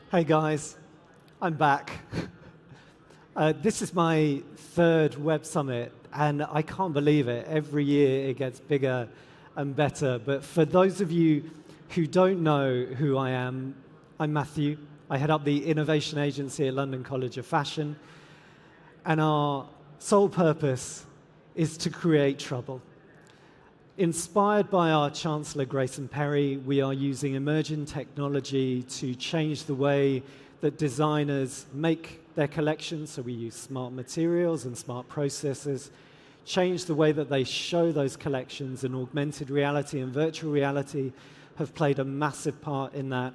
Hey guys, I'm back. This is my third Web Summit, and I can't believe it. Every year it gets bigger and better. But for those of you who don't know who I am, I'm Matthew. I head up the innovation agency at London College of Fashion, and our sole purpose is to create trouble. Inspired by our Chancellor, Grayson Perry, we are using emerging technology to change the way that designers make their collections. So we use smart materials and smart processes, change the way that they show those collections, and augmented reality and virtual reality have played a massive part in that.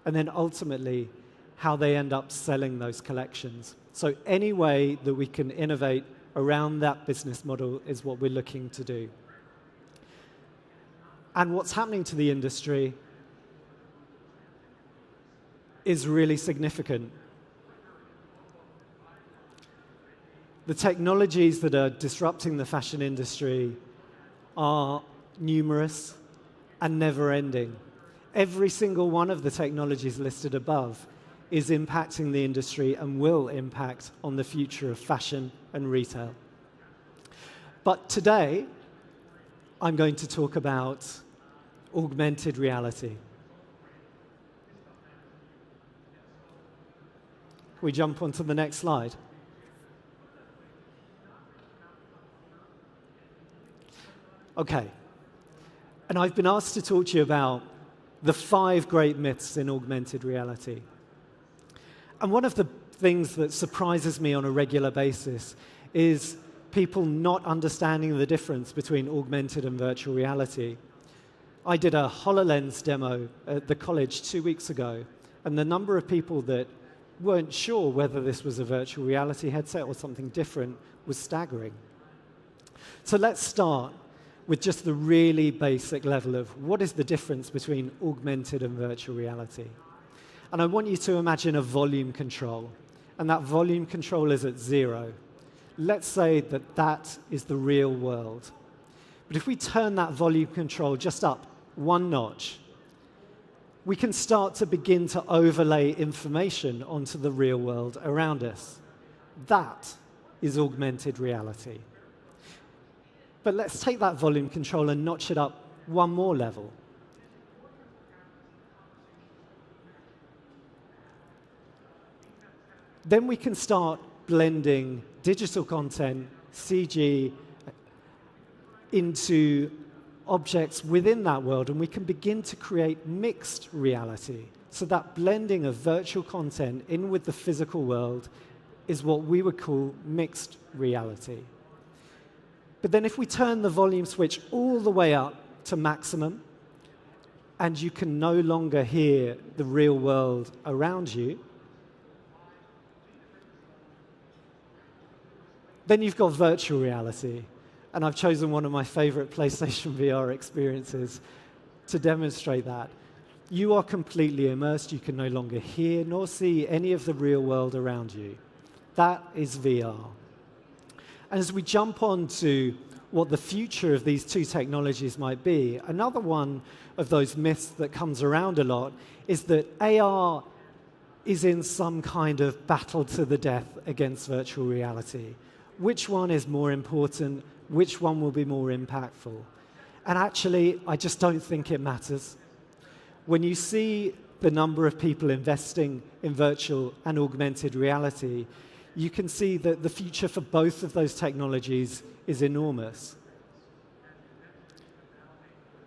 And then ultimately, how they end up selling those collections. So any way that we can innovate around that business model is what we're looking to do. And what's happening to the industry is really significant. The technologies that are disrupting the fashion industry are numerous and never-ending. Every single one of the technologies listed above is impacting the industry and will impact on the future of fashion and retail. But today, I'm going to talk about augmented reality. We jump onto the next slide. Okay, and I've been asked to talk to you about the 5 great myths in augmented reality. And one of the things that surprises me on a regular basis is people not understanding the difference between augmented and virtual reality. I did a HoloLens demo at the college 2 weeks ago, and the number of people that weren't sure whether this was a virtual reality headset or something different was staggering. So let's start with just the really basic level of what is the difference between augmented and virtual reality. And I want you to imagine a volume control, and that volume control is at 0. Let's say that that is the real world. But if we turn that volume control just up 1 notch, we can start to begin to overlay information onto the real world around us. That is augmented reality. But let's take that volume control and notch it up 1 more level. Then we can start blending digital content, CG, into objects within that world, and we can begin to create mixed reality. So that blending of virtual content in with the physical world is what we would call mixed reality. But then if we turn the volume switch all the way up to maximum, and you can no longer hear the real world around you, then you've got virtual reality. And I've chosen one of my favorite PlayStation VR experiences to demonstrate that. You are completely immersed. You can no longer hear nor see any of the real world around you. That is VR. And as we jump on to what the future of these 2 technologies might be, another one of those myths that comes around a lot is that AR is in some kind of battle to the death against virtual reality. Which one is more important? Which one will be more impactful? And actually, I just don't think it matters. When you see the number of people investing in virtual and augmented reality, you can see that the future for both of those technologies is enormous.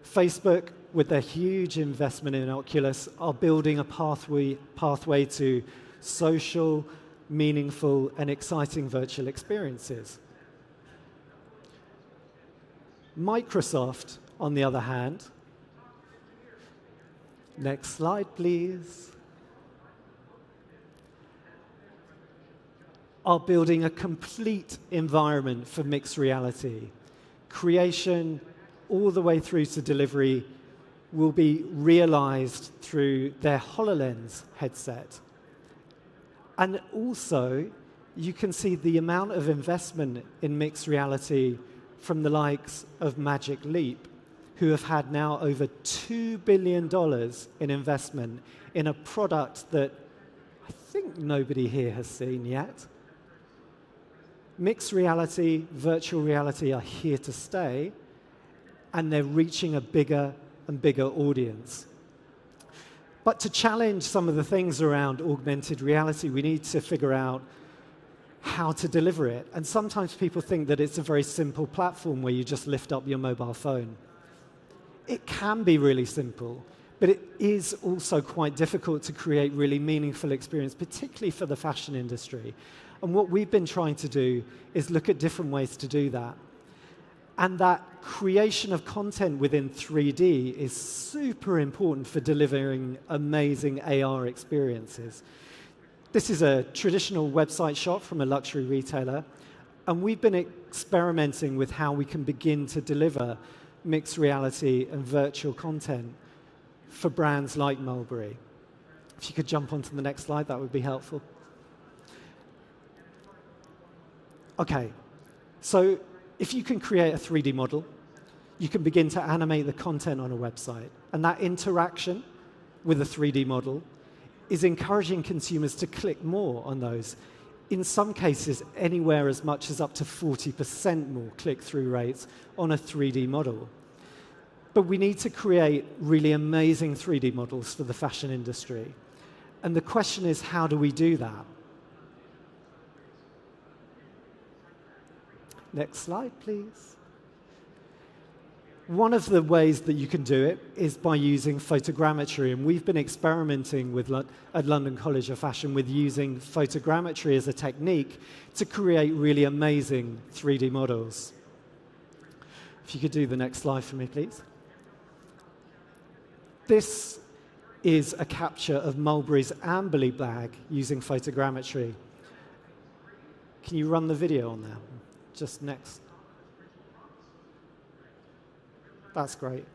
Facebook, with their huge investment in Oculus, are building a pathway to social, meaningful, and exciting virtual experiences. Microsoft, on the other hand, next slide, please, are building a complete environment for mixed reality. Creation, all the way through to delivery, will be realized through their HoloLens headset. And also, you can see the amount of investment in mixed reality from the likes of Magic Leap, who have had now over $2 billion in investment in a product that I think nobody here has seen yet. Mixed reality, virtual reality are here to stay, and they're reaching a bigger and bigger audience. But to challenge some of the things around augmented reality, we need to figure out how to deliver it. And sometimes people think that it's a very simple platform where you just lift up your mobile phone. It can be really simple, but it is also quite difficult to create really meaningful experience, particularly for the fashion industry. And what we've been trying to do is look at different ways to do that. And that creation of content within 3D is super important for delivering amazing AR experiences. This is a traditional website shot from a luxury retailer, and we've been experimenting with how we can begin to deliver mixed reality and virtual content for brands like Mulberry. If you could jump onto the next slide, that would be helpful. Okay, so if you can create a 3D model, you can begin to animate the content on a website. And that interaction with a 3D model is encouraging consumers to click more on those. In some cases, anywhere as much as up to 40% more click-through rates on a 3D model. But we need to create really amazing 3D models for the fashion industry. And the question is, how do we do that? Next slide, please. One of the ways that you can do it is by using photogrammetry, and we've been experimenting with at London College of Fashion with using photogrammetry as a technique to create really amazing 3D models. If you could do the next slide for me, please. This is a capture of Mulberry's Amberley bag using photogrammetry. Can you run the video on there? Just next. That's great.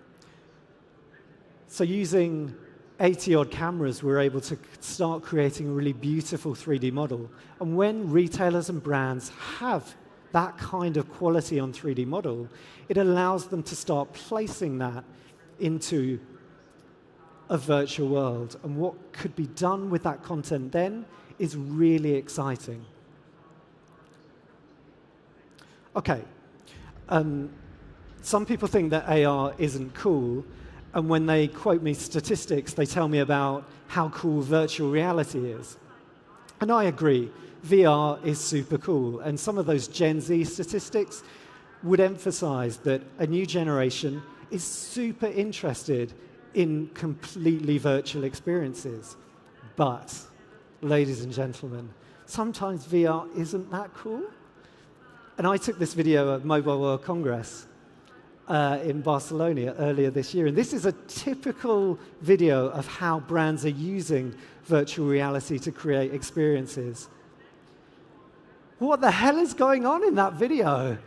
So using 80-odd cameras, we're able to start creating a really beautiful 3D model. And when retailers and brands have that kind of quality on 3D model, it allows them to start placing that into a virtual world. And what could be done with that content then is really exciting. Okay, some people think that AR isn't cool, and when they quote me statistics, they tell me about how cool virtual reality is. And I agree, VR is super cool, and some of those Gen Z statistics would emphasize that a new generation is super interested in completely virtual experiences. But, ladies and gentlemen, sometimes VR isn't that cool. And I took this video at Mobile World Congress in Barcelona earlier this year. And this is a typical video of how brands are using virtual reality to create experiences. What the hell is going on in that video?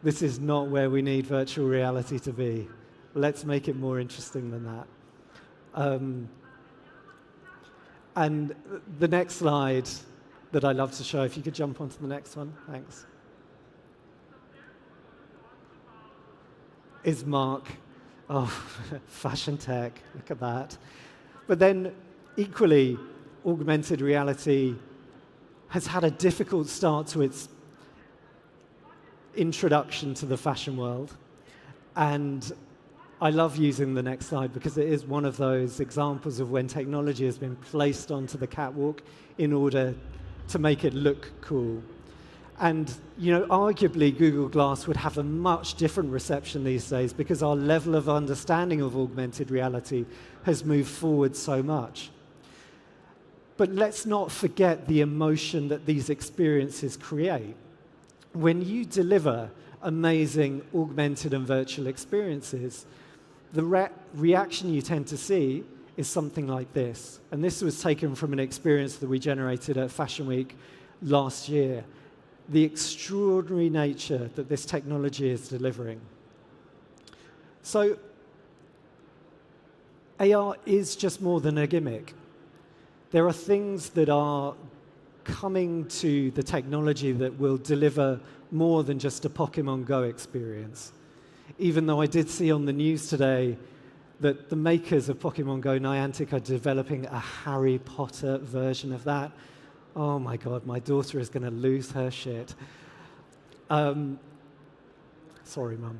This is not where we need virtual reality to be. Let's make it more interesting than that. And the next slide that I love to show, if you could jump onto the next one, thanks, is Mark. Oh, fashion tech, look at that. But then, equally, augmented reality has had a difficult start to its introduction to the fashion world. And I love using the next slide because it is one of those examples of when technology has been placed onto the catwalk in order to make it look cool. And, you know, arguably Google Glass would have a much different reception these days because our level of understanding of augmented reality has moved forward so much. But let's not forget the emotion that these experiences create. When you deliver amazing augmented and virtual experiences, the reaction you tend to see is something like this. And this was taken from an experience that we generated at Fashion Week last year. The extraordinary nature that this technology is delivering. So, AR is just more than a gimmick. There are things that are coming to the technology that will deliver more than just a Pokemon Go experience. Even though I did see on the news today that the makers of Pokemon Go Niantic are developing a Harry Potter version of that. Oh my God, my daughter is going to lose her shit. Sorry, Mum.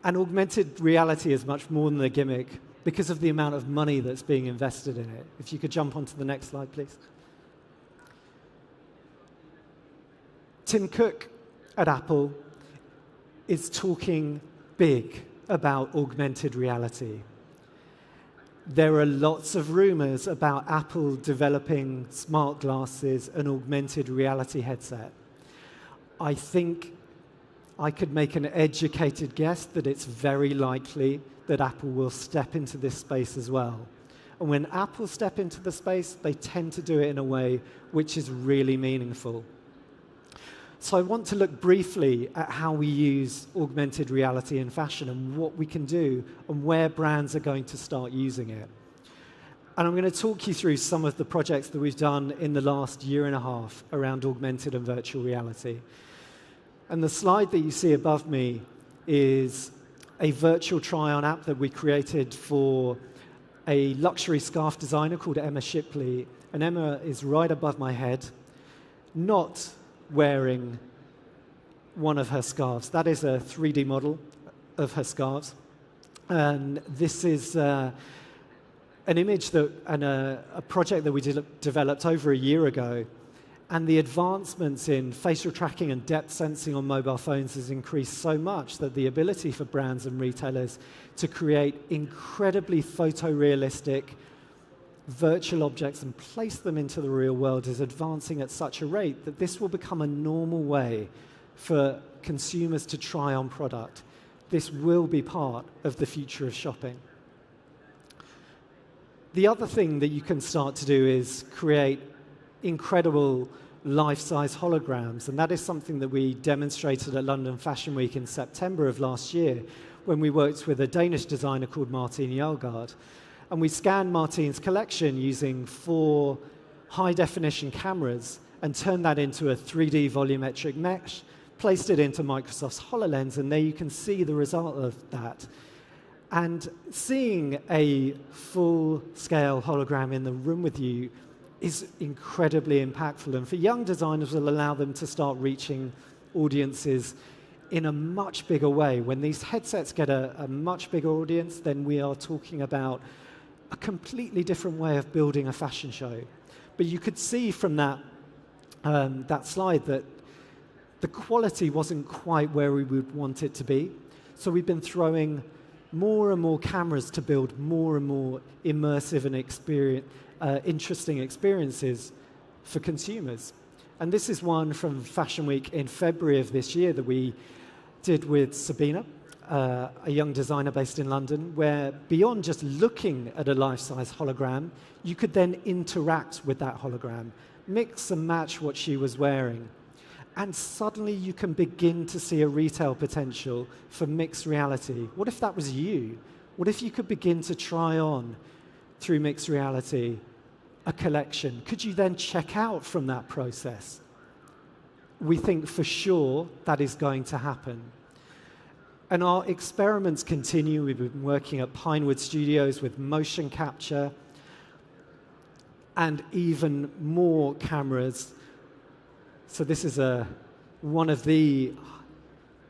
And augmented reality is much more than a gimmick because of the amount of money that's being invested in it. If you could jump onto the next slide, please. Tim Cook at Apple is talking big about augmented reality. There are lots of rumors about Apple developing smart glasses and augmented reality headset. I think I could make an educated guess that it's very likely that Apple will step into this space as well. And when Apple step into the space, they tend to do it in a way which is really meaningful. So I want to look briefly at how we use augmented reality in fashion and what we can do and where brands are going to start using it. And I'm going to talk you through some of the projects that we've done in the last year and a half around augmented and virtual reality. And the slide that you see above me is a virtual try-on app that we created for a luxury scarf designer called Emma Shipley. And Emma is right above my head, not wearing one of her scarves. That is a 3D model of her scarves. And this is an image and a project that we developed over a year ago. And the advancements in facial tracking and depth sensing on mobile phones has increased so much that the ability for brands and retailers to create incredibly photorealistic virtual objects and place them into the real world is advancing at such a rate that this will become a normal way for consumers to try on product. This will be part of the future of shopping. The other thing that you can start to do is create incredible life-size holograms, and that is something that we demonstrated at London Fashion Week in September of last year when we worked with a Danish designer called Martin Jelgaard. And we scanned Martin's collection using 4 high-definition cameras and turned that into a 3D volumetric mesh, placed it into Microsoft's HoloLens, and there you can see the result of that. And seeing a full-scale hologram in the room with you is incredibly impactful. And for young designers, it will allow them to start reaching audiences in a much bigger way. When these headsets get a much bigger audience, then we are talking about a completely different way of building a fashion show. But you could see from that slide that the quality wasn't quite where we would want it to be. So we've been throwing more and more cameras to build more and more immersive and interesting experiences for consumers. And this is one from Fashion Week in February of this year that we did with Sabina, a young designer based in London, where beyond just looking at a life-size hologram, you could then interact with that hologram, mix and match what she was wearing. And suddenly you can begin to see a retail potential for mixed reality. What if that was you? What if you could begin to try on, through mixed reality, a collection? Could you then check out from that process? We think for sure that is going to happen. And our experiments continue. We've been working at Pinewood Studios with motion capture and even more cameras. So this is one of the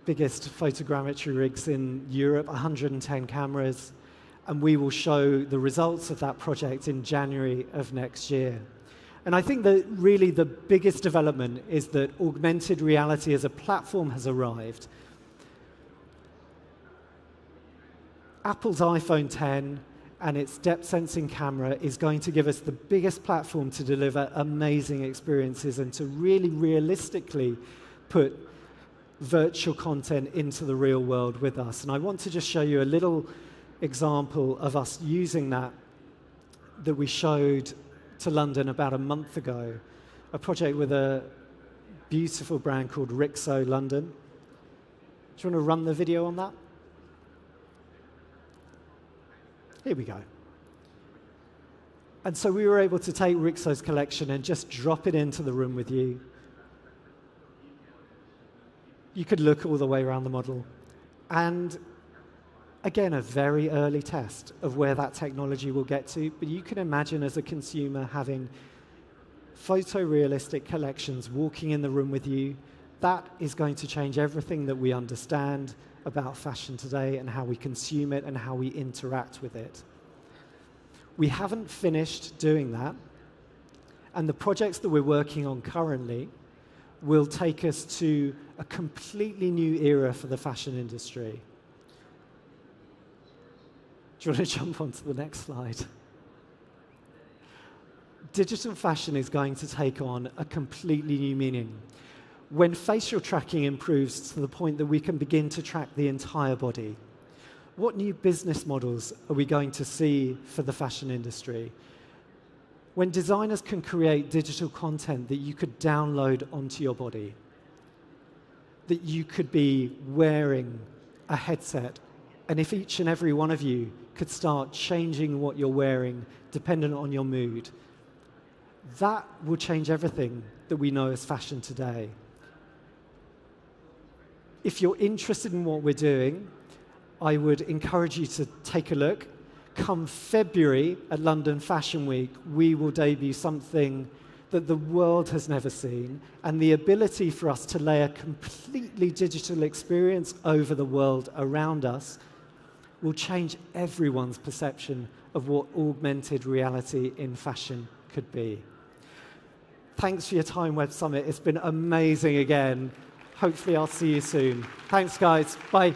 biggest photogrammetry rigs in Europe, 110 cameras. And we will show the results of that project in January of next year. And I think that really the biggest development is that augmented reality as a platform has arrived. Apple's iPhone 10 and its depth sensing camera is going to give us the biggest platform to deliver amazing experiences and to really realistically put virtual content into the real world with us. And I want to just show you a little example of us using that we showed to London about a month ago, a project with a beautiful brand called Rixo London. Do you want to run the video on that? Here we go. And so we were able to take Rixo's collection and just drop it into the room with you. You could look all the way around the model. And again, a very early test of where that technology will get to, but you can imagine as a consumer having photorealistic collections walking in the room with you. That is going to change everything that we understand about fashion today and how we consume it and how we interact with it. We haven't finished doing that, and the projects that we're working on currently will take us to a completely new era for the fashion industry. Do you want to jump onto the next slide? Digital fashion is going to take on a completely new meaning. When facial tracking improves to the point that we can begin to track the entire body, what new business models are we going to see for the fashion industry? When designers can create digital content that you could download onto your body, that you could be wearing a headset, and if each and every one of you could start changing what you're wearing dependent on your mood, that will change everything that we know as fashion today. If you're interested in what we're doing, I would encourage you to take a look. Come February at London Fashion Week, we will debut something that the world has never seen, and the ability for us to lay a completely digital experience over the world around us will change everyone's perception of what augmented reality in fashion could be. Thanks for your time, Web Summit. It's been amazing again. Hopefully I'll see you soon. Thanks, guys. Bye.